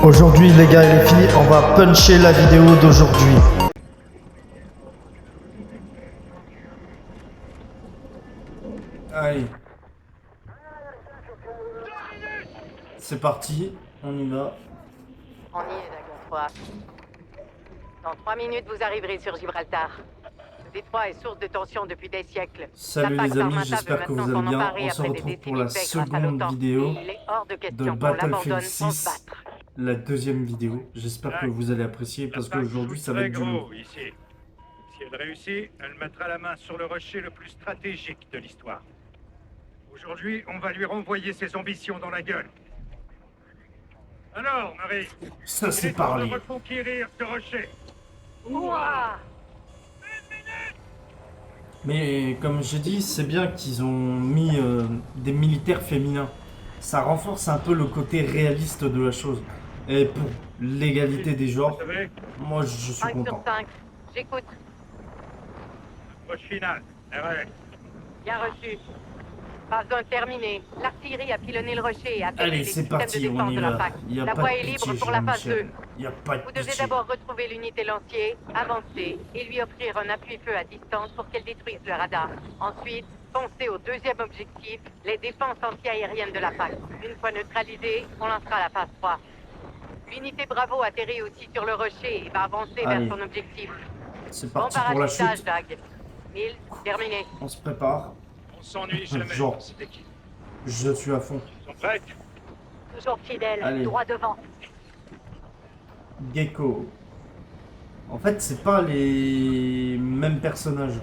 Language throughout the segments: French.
Aujourd'hui les gars et les filles, on va puncher la vidéo d'aujourd'hui. Allez. C'est parti, on y va. On y est, Dagon 3. Dans 3 minutes, vous arriverez sur Gibraltar. Ce détroit est source de tension depuis des siècles. Salut La PAX les amis, Armata j'espère veut que vous maintenant allez s'en bien. emparer On se après des retrouve pour la décennies de paix grâce à seconde l'OTAN. vidéo Et il est hors de de question qu'on Battlefield l'abandonne sans se 6. battre. La deuxième vidéo. J'espère que vous allez apprécier parce qu'aujourd'hui ça va être du lourd. Ici. Si elle réussit, elle mettra la main sur le rocher le plus stratégique de l'histoire. Aujourd'hui, on va lui renvoyer ses ambitions dans la gueule. Alors, Marie, Ça il c'est est temps de parlé. reconquérir ce rocher. Ouah! Mais comme j'ai dit, c'est bien qu'ils ont mis des militaires féminins. Ça renforce un peu le côté réaliste de la chose. Et pour l'égalité des genres, Vous savez, moi je suis 5 sur content. 5. J'écoute. approche finale. Ouais. Bien reçu. Phase 1 terminée. L'artillerie a pilonné le rocher et a Allez, les c'est systèmes de parti, on défense y de la va. PAX. Il n'y a La pas voie de est libre pitié, pour la phase 2. Jean-Michel. Il n'y a pas de Vous devez pitié. d'abord retrouver l'unité lancier, avancer et lui offrir un appui-feu à distance pour qu'elle détruise le radar. Ensuite, foncez au deuxième objectif, les défenses anti-aériennes de la PAC. Une fois neutralisée, on lancera la phase 3. L'unité Bravo atterrit aussi sur le rocher et va avancer Allez. vers son objectif. C'est Bon parti pour la parachutage, chute. Dag. 1000, terminé. On se prépare. On s'ennuie jamais Genre. dans cette équipe. Je suis à fond. Ils sont prêts? Toujours fidèle, Allez. droit devant. Gecko. En fait, c'est pas les mêmes personnages.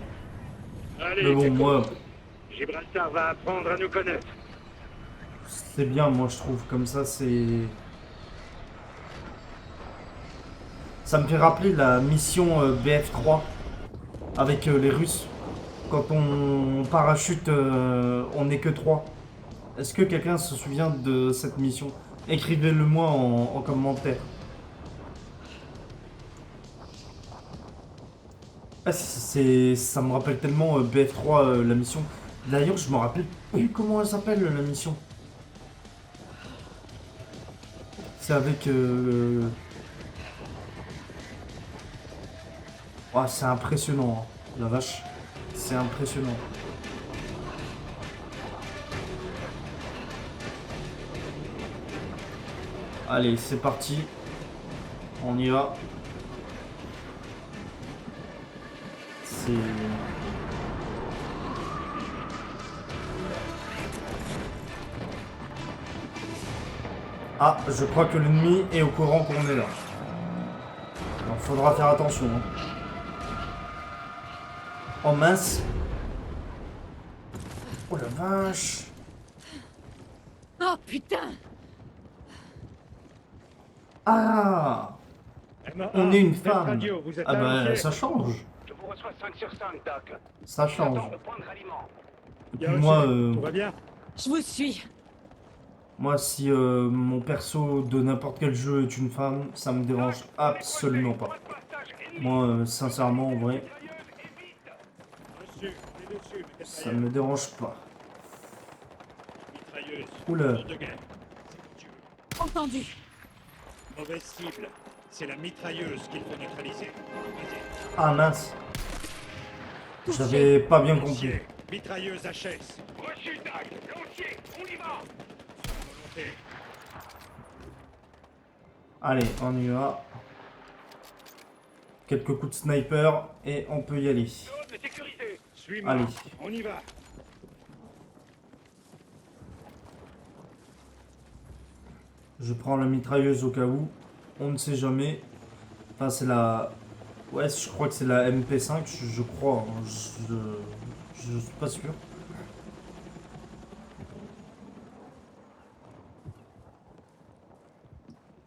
Allez, Mais bon, Gecko. moi, Gibraltar va apprendre à nous connaître. c'est bien, moi je trouve. Comme ça, c'est. Ça me fait rappeler la mission BF3 avec les Russes. Quand on parachute, on n'est que 3. Est-ce que quelqu'un se souvient de cette mission? Écrivez-le moi en commentaire. Ah, ça me rappelle tellement BF3 la mission. D'ailleurs, je me rappelle plus comment elle s'appelle la mission. C'est avec. Ah, c'est impressionnant, hein. La vache. C'est impressionnant. Allez, c'est parti. On y va. C'est... Ah, je crois que l'ennemi est au courant qu'on est là. Alors, faudra faire attention, hein. Oh mince. Oh la vache. Oh putain! Ah, on est une femme. Ah bah ça change. Je vous reçois 5 sur 5, Doc. Ça change. point de ralliement. Et puis moi, Tout va bien? Je vous suis. moi si mon perso de n'importe quel jeu est une femme, ça me dérange absolument pas. Moi, sincèrement, en vrai, Dessus, dessus, ça me dérange pas. mitrailleuse. Oula. De guerre. C'est tu veux. Entendu. Mauvaise cible. C'est la mitrailleuse qu'il faut neutraliser. Vas-y. Ah mince. J'avais pas bien compris. Lancier, mitrailleuse HS. Reçu, Dag. Lancier, on y va. Volonté. Allez, on y va. Quelques coups de sniper et on peut y aller. Zone de sécurité. Suis-moi. Allez. On y va. Je prends la mitrailleuse au cas où. On ne sait jamais. Enfin, c'est la... Ouais, je crois que c'est la MP5, je crois. Hein. Je suis pas sûr.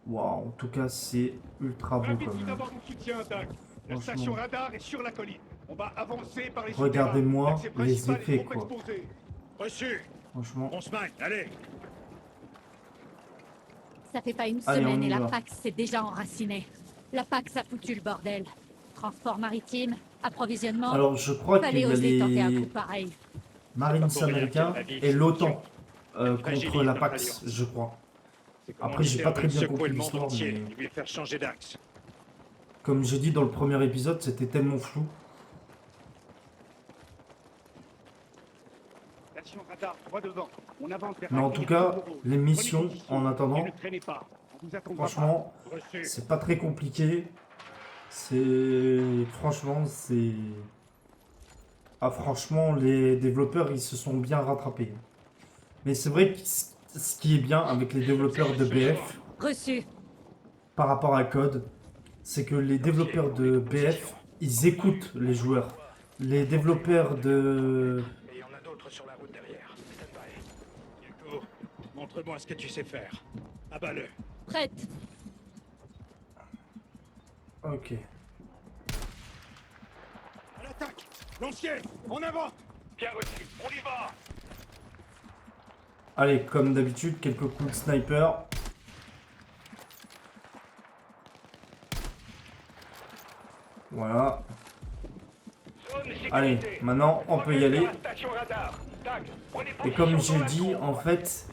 Waouh, en tout cas, c'est ultra beau quand Rapide même. d'avoir mon soutien, Dag. La Franchement. station radar est sur la colline. On va avancer par les Regardez-moi souterrains. L'accès les principal est effets, trop quoi. exposé. Reçu. Franchement. On se magne, allez. Ça fait pas une Allez, on semaine y et la va. PAX s'est déjà enracinée. La PAX a foutu le bordel. Transport maritime, approvisionnement. Alors, je crois qu'il Fallait y a oser tenter un coup les pareil. Marines C'est pas pour rien américains que la vie, et c'est l'OTAN fragilise contre la notre PAX, alliance. je crois. C'est Après, j'ai pas très bien secouer compris le monde l'histoire, entier, mais lui faire changer d'axe. comme j'ai dit dans le premier épisode, c'était tellement flou. Station radar, droit devant. On avance vers Mais en un tout grille cas, de rouge. les missions, Prenez position en et attendant, ne traînez pas. On vous attendra franchement, pas. Reçu. c'est pas très compliqué. C'est... Franchement, c'est... Ah, franchement, les développeurs, ils se sont bien rattrapés. Mais c'est vrai que ce qui est bien avec les développeurs de BF, Reçu. par rapport à Code, c'est que les développeurs de BF, ils écoutent les joueurs. Les développeurs de... Et il y en a d'autres sur la route derrière. Stand by. Gecko, montre-moi ce que tu sais faire. Abat-le. Prête. Ok. À l'attaque. Lancier, en avant. Bien reçu, on y va. Allez, comme d'habitude, quelques coups de sniper. Voilà. Allez, maintenant, on peut y aller. Et comme j'ai dit, en fait,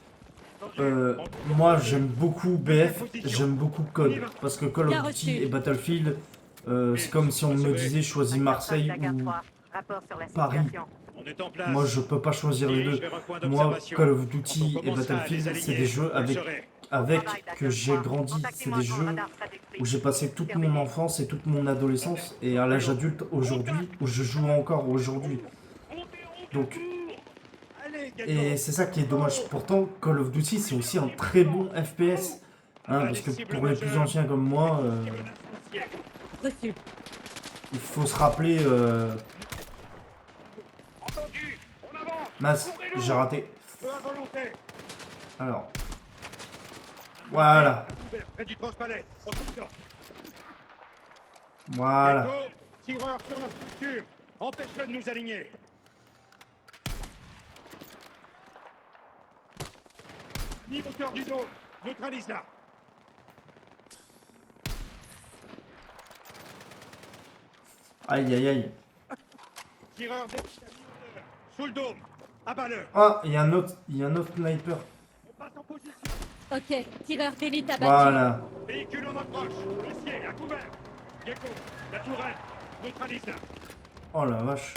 moi j'aime beaucoup BF, j'aime beaucoup Code. Parce que Call of Duty et Battlefield, c'est comme si on me disait choisis Marseille ou Rapport sur la Paris. situation. On est en place. Moi je peux pas choisir les deux. Dirige vers un point Moi, d'observation. Call of Duty Quand on et commencera à Battlefield, c'est désaligner, des jeux vous le avec saurez. que j'ai grandi. C'est des jeux où j'ai passé toute mon enfance et toute mon adolescence et à l'âge adulte aujourd'hui où je joue encore aujourd'hui. Donc, Allez, Gecko. et c'est ça qui est dommage. Pourtant, Call of Duty c'est aussi un très bon FPS. Hein, parce que pour les plus anciens comme moi, Reçu. il faut se rappeler. Entendu. On avance. Mince, j'ai raté. Feu à volonté. Alors, voilà, Près du transpalais. En tout temps. voilà. Gecko, tireur sur la structure. Empêche-le de nous aligner. Niveau cœur du dos. Neutralise-la. Aïe aïe aïe. Tireur des... Sous le dôme. Abat-le. Ah, il y a un autre sniper. On passe en position. Ok. Tireur d'élite abattu. Voilà. Véhicule en approche. Dossier à couvert. Gecko, la tourelle. Neutralise-la. Oh la vache.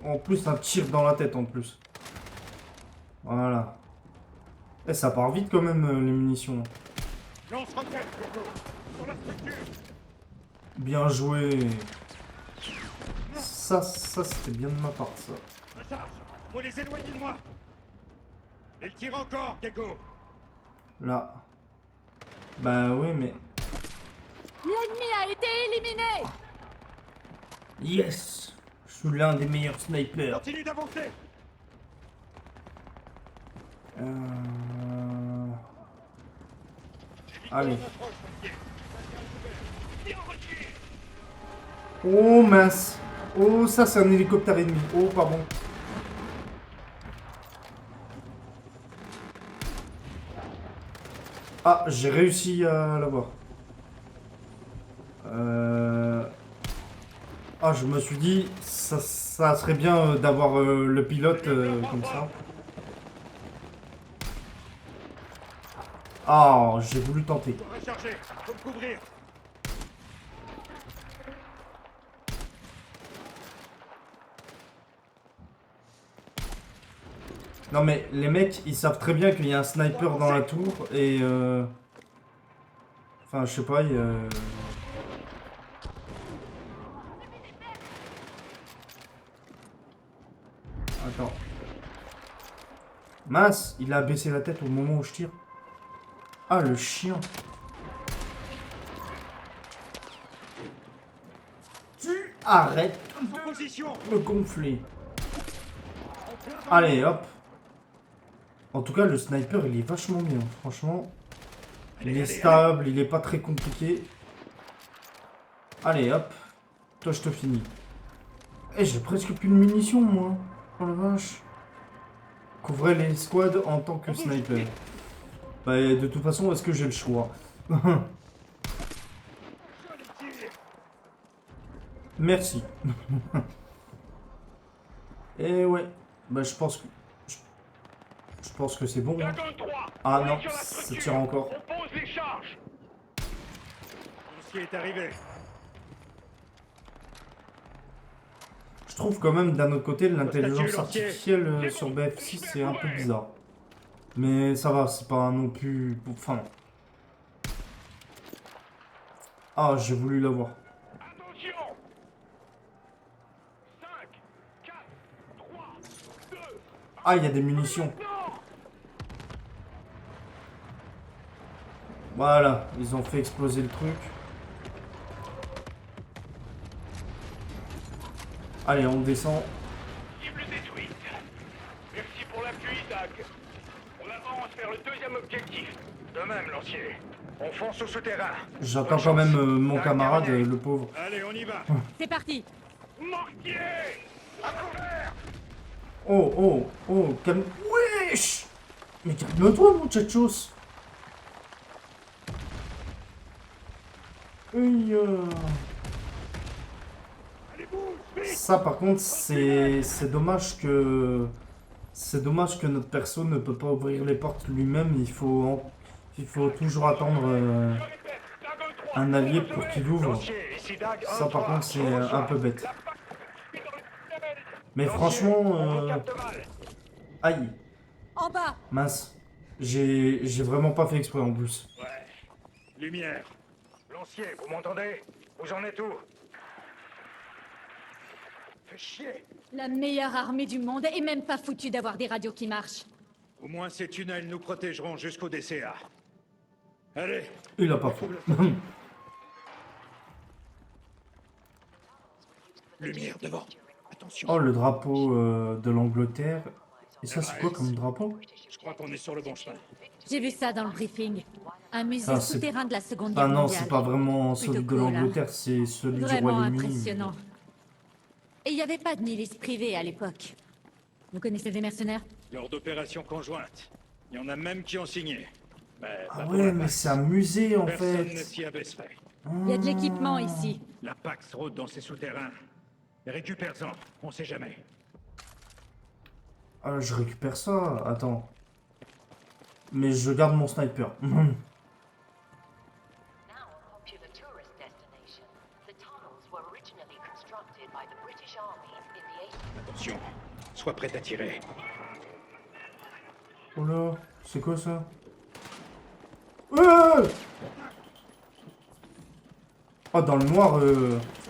En plus, un tir dans la tête en plus. Voilà. Eh, ça part vite quand même les munitions. Lance-roquette, Gecko. Sur la structure. Bien joué. Ça c'était bien de ma part ça. Recharge. Faut les éloigner de moi. Il tire encore, Gecko. Là. Bah oui mais... L'ennemi a été éliminé. Yes. Je suis l'un des meilleurs snipers. Continue d'avancer. Allez. Oh mince. Oh ça c'est un hélicoptère ennemi. Oh pas bon. Ah j'ai réussi à l'avoir. Ah je me suis dit ça serait bien d'avoir le pilote comme ça. Ah j'ai voulu tenter. Recharger. Faut me couvrir. Non mais les mecs ils savent très bien qu'il y a un sniper dans la tour et enfin je sais pas Attends. Mince, il a baissé la tête au moment où je tire. Ah le chien. Tu arrêtes En position. de me gonfler. Allez hop. En tout cas le sniper il est vachement bien. Franchement. Il est stable, il est pas très compliqué. Allez hop. Toi je te finis. Eh j'ai presque plus de munitions moi. Oh la vache. Couvrez les squads en tant que sniper. Bah de toute façon est-ce que j'ai le choix? Merci. Et ouais. Bah je pense pense que c'est bon. Hein. Dragon 3, Ah on est non, sur la ça structure. tire encore. On pose les charges. Ce qui est arrivé. Je trouve quand même d'un autre côté l'intelligence Statue, artificielle C'est sur bon. BF6 c'est un peu bizarre. Mais ça va, c'est pas non plus... Enfin... Ah, j'ai voulu l'avoir. Attention. 5, 4, 3, 2, Ah, il y a des munitions. maintenant. Voilà, ils ont fait exploser le truc. Allez, on descend. Cible détruite. Merci pour l'appui, Dag. On avance vers le deuxième objectif. De même, lancier. On fonce au souterrain. J'attends quand même mon camarade, le pauvre. Allez, on y va. C'est parti. Mortier. À couvert. Oh, oh, oh, calme... Wesh! Mais calme-toi, muchachos. Aïe, Allez, bouge, vite. Ça, par contre, c'est dommage que... C'est dommage que notre perso ne peut pas ouvrir les portes lui-même. Il faut toujours attendre Je répète, Dragon 3, un allié on pour se qu'il met. ouvre. Lancier, ici Dag. Ça, par 1-3, contre, c'est je reçois. un peu bête. La PAC est dans le tunnel. Mais Lancier, franchement... on vous capte mal. Aïe, En bas. mince. J'ai vraiment pas fait exprès en plus. Ouais. Lumière. Lancier, vous m'entendez? Vous en êtes où? Fais chier. La meilleure armée du monde est même pas foutue d'avoir des radios qui marchent. Au moins ces tunnels nous protégeront jusqu'au DCA. Allez. Il a pas faux. Lumière devant. Attention. Oh, le drapeau de l'Angleterre. Et ça, c'est quoi comme drapeau? Je crois qu'on est sur le bon chemin. J'ai vu ça dans le briefing. Un musée Ah, c'est- souterrain de la Seconde Ah Guerre non, mondiale. c'est pas vraiment Plutôt celui de cool, hein. l'Angleterre, c'est celui du Vraiment Royaume-Uni. impressionnant. Et il n'y avait pas de milice privée à l'époque. Vous connaissez des mercenaires? Lors d'opérations conjointes. Il y en a même qui ont signé. Mais Ah pas pour ouais, la mais Pax. c'est un musée en Personne ne fait. s'y abaisserait. Il y a de l'équipement ici. La Pax rôde dans ses souterrains. Récupère-en, on sait jamais. Ah, je récupère ça. Attends. Mais je garde mon sniper. Now a popular tourist destination, the tunnels were originally constructed by the British Army in the 80s. Attention, sois prêt à tirer. Oh là, c'est quoi ça? Ouais. Oh, dans le noir,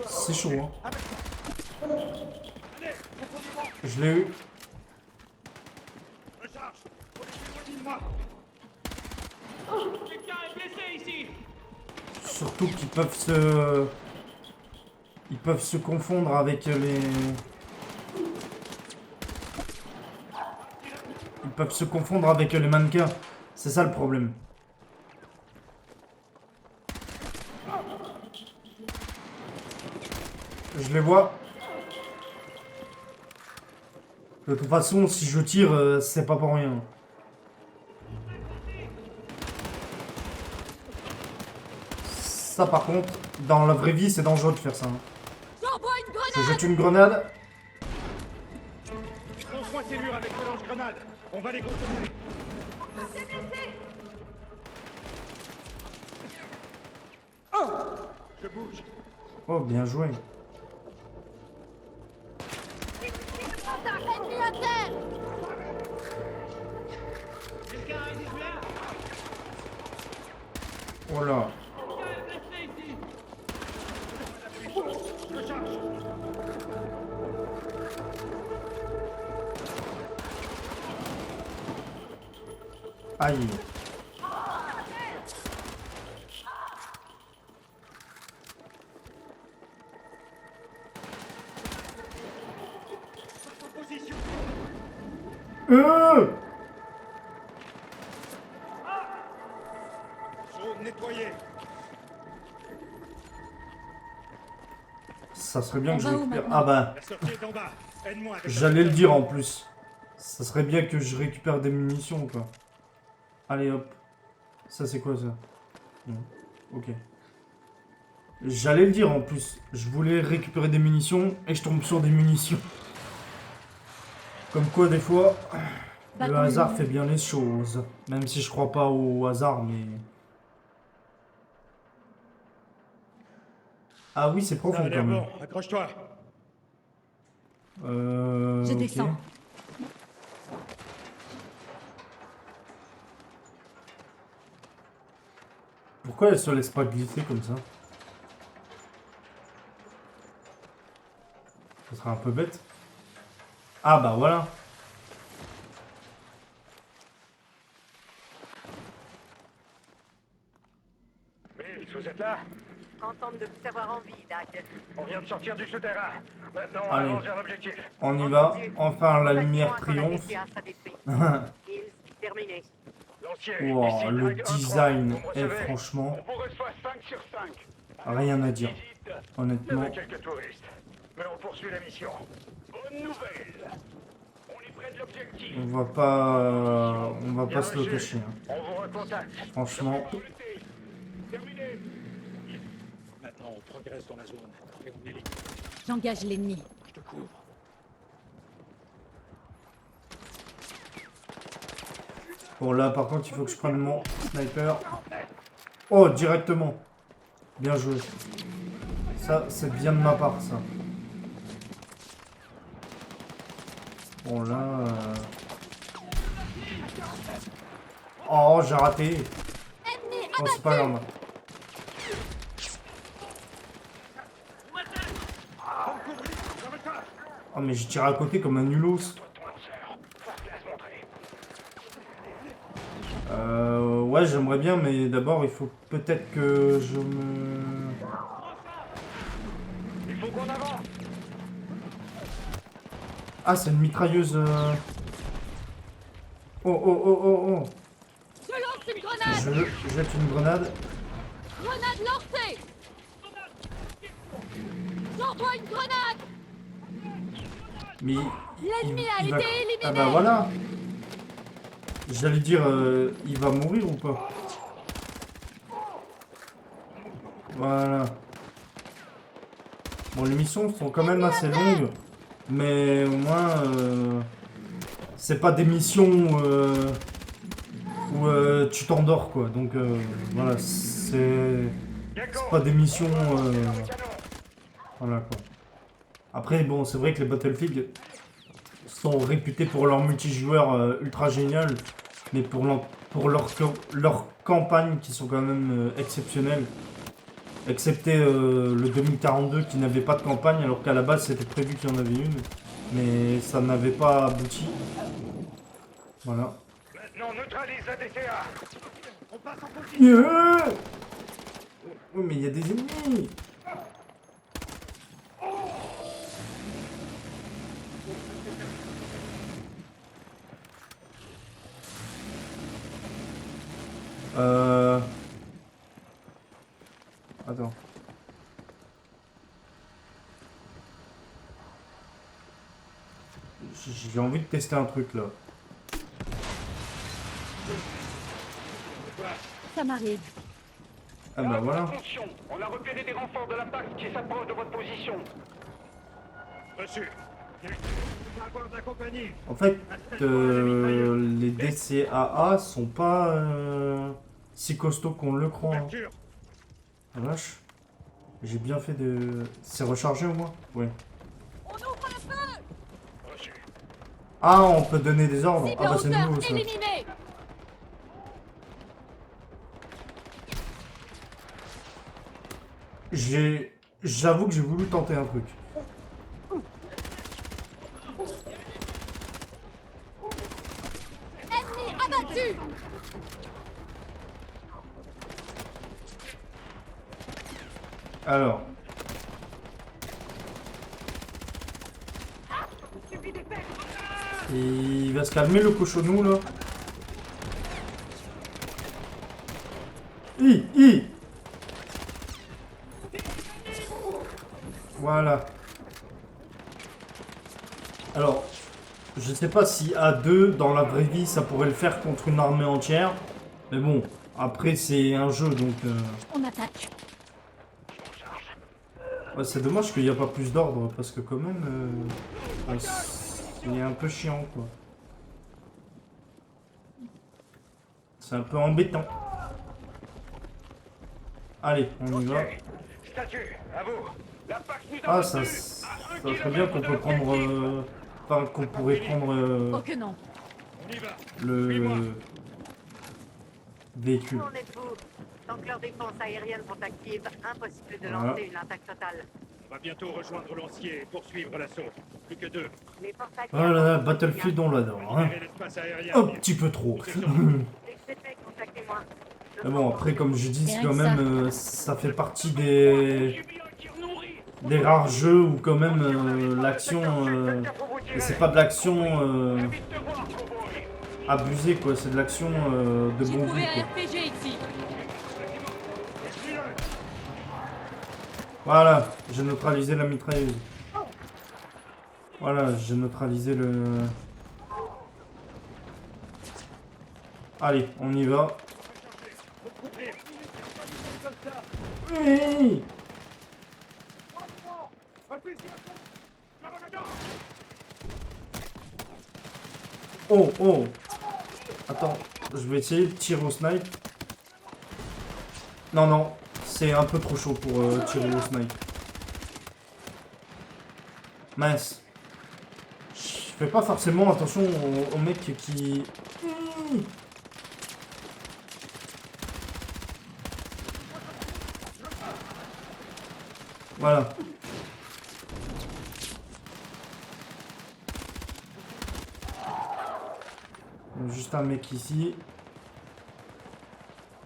c'est chaud. Hein. Je l'ai eu. Recharge. Moi. Quelqu'un est blessé ici. Surtout qu'ils peuvent se confondre avec les... Ils peuvent se confondre avec les mannequins. C'est ça le problème. Je les vois. De toute façon, si je tire, c'est pas pour rien. Ça par contre, dans la vraie vie, c'est dangereux de faire ça. Hein. J'envoie une grenade! Je jette une grenade. Fonce-moi ces murs avec le lance-grenade. On va les contourner. Je bouge. Oh, bien joué. Ennemi à terre! Oh là. Aïe. Position. Zone nettoyée. Ça serait bien On que je va où récupère... maintenant? Ah bah, La sortie est en bas. Aide-moi avec la j'allais le dire en plus. Ça serait bien que je récupère des munitions, quoi. Allez, hop. Ça, c'est quoi, ça? Non. Ok. J'allais le dire, en plus. Je voulais récupérer des munitions et je tombe sur des munitions. Comme quoi, des fois, Le hasard fait bien les choses. Même si je crois pas au hasard, mais... Ah oui, c'est Ça profond a quand l'air même. bon, accroche-toi. Je Ok. descends. Pourquoi elle se laisse pas glisser comme ça? Ça serait un peu bête. Ah bah voilà. Mills, vous êtes là? Contente de vous avoir en vie, Dag. On vient de sortir du souterrain. Maintenant, Allez. allons vers l'objectif. On y va. Entendu. Enfin la Contactez-moi lumière quand la triomphe. DCA sera détruite. Mills, terminé. Lancier, Wow, ici, le Dag 1-3. design Vous me est recevez? franchement On vous reçoit 5 sur 5. rien à dire. Visite. Il y Honnêtement. avait quelques touristes. Mais on poursuit la mission. Bonne nouvelle. On est près de l'objectif. On va Bien pas se le reçu. cacher. Hein. On vous recontacte. Franchement. Complété. Terminé. Maintenant, on progresse dans la zone. Et on élite. J'engage l'ennemi. Je te couvre. Bon là par contre il faut que je prenne mon sniper. Oh directement. Bien joué. Ça c'est bien de ma part ça. Bon là... Oh j'ai raté. Oh c'est pas grave. Oh mais j'ai tiré à côté comme un nulos. Ouais j'aimerais bien mais d'abord il faut peut-être que je me... Il faut qu'on avance. Ah c'est une mitrailleuse... Oh oh oh oh oh. Je lance une grenade. Je jette une grenade. Grenade lancée. J'envoie une grenade. Mais... L'ennemi a il va- été éliminé. Ah bah voilà. J'allais dire, il va mourir ou pas? Voilà. Bon, les missions sont quand même assez longues. Mais au moins, c'est pas des missions où tu t'endors quoi. Donc voilà, c'est pas des missions... voilà quoi. Après, bon, c'est vrai que les Battlefield sont réputés pour leur multijoueur ultra génial, mais pour leur campagne qui sont quand même exceptionnelles. Excepté le 2042 qui n'avait pas de campagne, alors qu'à la base c'était prévu qu'il y en avait une, mais ça n'avait pas abouti. Voilà. Maintenant, neutralise la DCA. On passe en position. Yeah. Oui, mais il y a des ennemis. Attends. J'ai envie de tester un truc là. Ça m'arrive. Ah bah voilà. Attention, on a repéré des renforts de la PAC qui s'approchent de votre position. Reçu. Avoir d'accompagner. En fait, les DCAA sont pas si costauds qu'on le croit. Hein. Ouverture. Ah, vache. J'ai bien fait de... C'est rechargé au moins? Oui. On ouvre le feu. Reçu. Ah, on peut donner des ordres. Cible Ah bah c'est hauteur nouveau ça. éliminée. J'avoue que j'ai voulu tenter un truc. Ennemi abattu. Alors. Il va se calmer le cochonou là. Voilà. Alors, je sais pas si à 2 dans la vraie vie ça pourrait le faire contre une armée entière. Mais bon, après c'est un jeu donc... On attaque. Ouais, c'est dommage qu'il n'y a pas plus d'ordre parce que quand même... ouais, c'est un peu chiant quoi. C'est un peu embêtant. Allez, on y va. Statue, à vous. La PAX nous a Ah, ça maintenus à 1 serait bien qu'on kilomètre peut de prendre... l'objectif. Enfin, qu'on pourrait prendre Oh que non. On y va. le véhicule. Où en êtes-vous? Tant que leurs défenses aériennes sont actives, impossible de Voilà. lancer une attaque totale. On va bientôt rejoindre Lancier et poursuivre l'assaut. Plus que 2. Les forces Oh là aériennes... là, Battlefield, on l'adore. Hein. Libérez l'espace aérien. Un petit peu trop. XCP, contactez-moi. Mais bon, après, comme je dis, c'est Rien quand que même... ça fait partie des... Subi un tir nourri. des rares jeux où quand même l'action... et c'est pas de l'action Vite te voir, cowboy. abusée, quoi. C'est de l'action de J'ai bon trouvé goût, un quoi. RPG ici. Voilà, j'ai neutralisé la mitrailleuse. Voilà, j'ai neutralisé le... Allez, on y va. Oui. Oh, oh. Attends, je vais essayer de tirer au snipe. Non, non, c'est un peu trop chaud pour tirer au snipe. Mince. Je fais pas forcément attention aux mecs qui... Voilà. Juste un mec ici.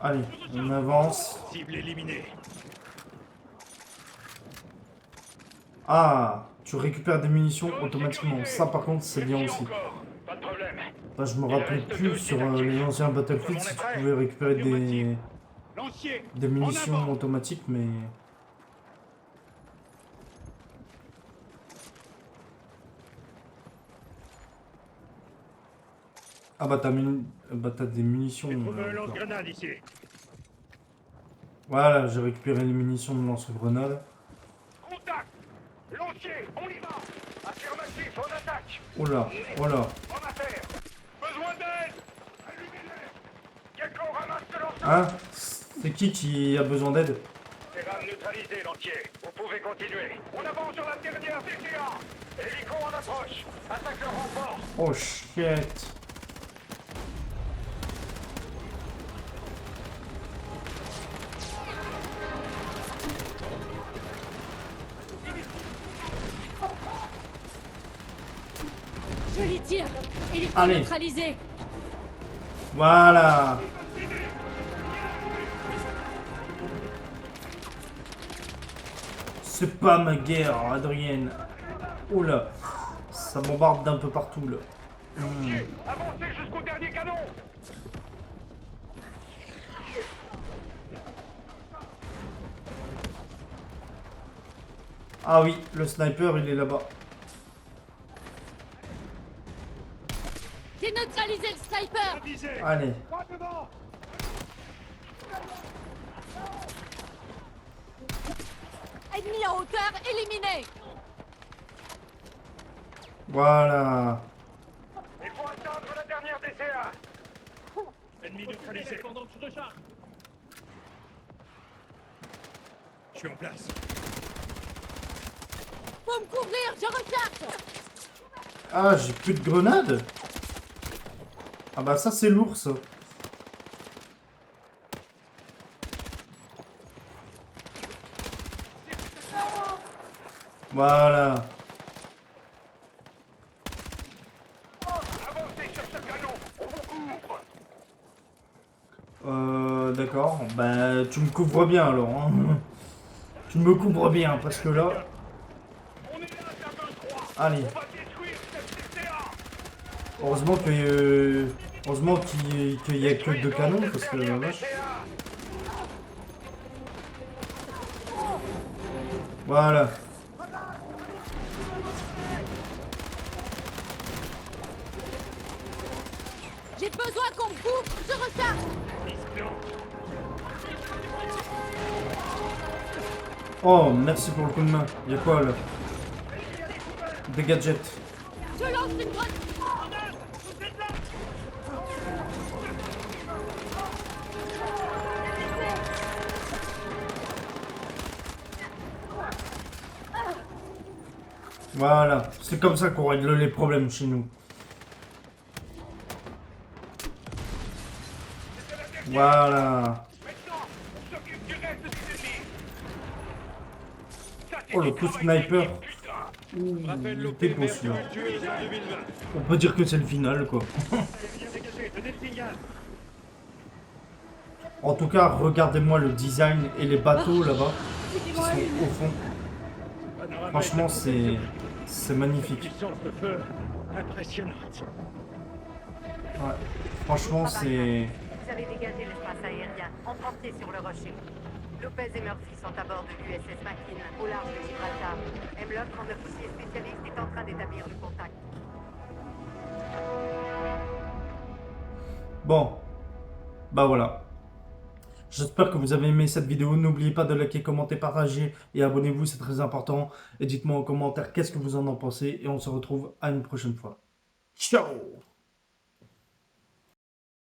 Allez, on avance. Cible éliminée. Ah, tu récupères des munitions automatiquement. Ça par contre c'est bien aussi. Encore. Pas de problème. Bah, je me rappelle plus sur les anciens Battlefield si tu pouvais récupérer Lancier. des munitions automatiques, mais... Ah bah t'as des munitions. J'ai trouvé un encore. lance-grenade ici. Voilà, j'ai récupéré les munitions de lance-grenade. Contact. Lancier, on y va. Affirmatif, on attaque. Oh là, oh là. En affaire. Besoin d'aide. Allumez-les. Quelqu'un ramasse de lance. Hein? C'est qui a besoin d'aide? Les rames neutralisées, Lancier. Vous pouvez continuer. On avance sur la dernière DCA. Hélico en approche. Attaque le renfort. Oh shit. Je les tire. Il est Allez. neutralisé. Voilà. C'est pas ma guerre, Adrienne. Oula. Ça bombarde d'un peu partout là. Avancez jusqu'au dernier canon. Ah oui, le sniper il est là-bas. J'ai neutralisé le sniper. Visé. Allez. Pas devant. Ennemi en hauteur éliminé. Voilà. Il faut atteindre la dernière DCA. Ennemi neutralisé. Je suis en place. Faut me couvrir, je recharge. Ah, j'ai plus de grenades. Ah bah ça c'est lourd ça. Voilà. Avancez sur ce canon. On vous couvre. D'accord. Bah tu me couvres bien alors. Hein. Tu me couvres bien parce que là... On est là, Serpent 3. Allez. On va détruire cette DCA. Heureusement qu'il y a que deux canons parce que la vache. Voilà. J'ai besoin qu'on me couvre, je recharge. Oh, merci pour le coup de main. Y'a quoi là? Des gadgets. Je lance une grenade. Voilà, c'est comme ça qu'on règle les problèmes chez nous. Voilà. Maintenant, on s'occupe du reste des ennemis. Ça, c'est Oh, le du coup de travail sniper. d'équipe, putain. Ouh, Rappelle il l'OP était beau version celui-là. tueuse en 2020. On peut dire que c'est le final, quoi. En tout cas, regardez-moi le design et les bateaux là-bas qui sont au fond. Franchement, c'est magnifique. Impressionnante. Ouais. Franchement, c'est... Vous avez dégagé l'espace aérien. Emporté sur le rocher. Lopez et Murphy sont à bord de l'USS Mackin, au large de Gibraltar. Hemlock, mon officier spécialiste, est en train d'établir le contact. Bon. Bah voilà. J'espère que vous avez aimé cette vidéo. N'oubliez pas de liker, commenter, partager et abonnez-vous, c'est très important. Et dites-moi en commentaire qu'est-ce que vous en pensez. Et on se retrouve à une prochaine fois. Ciao!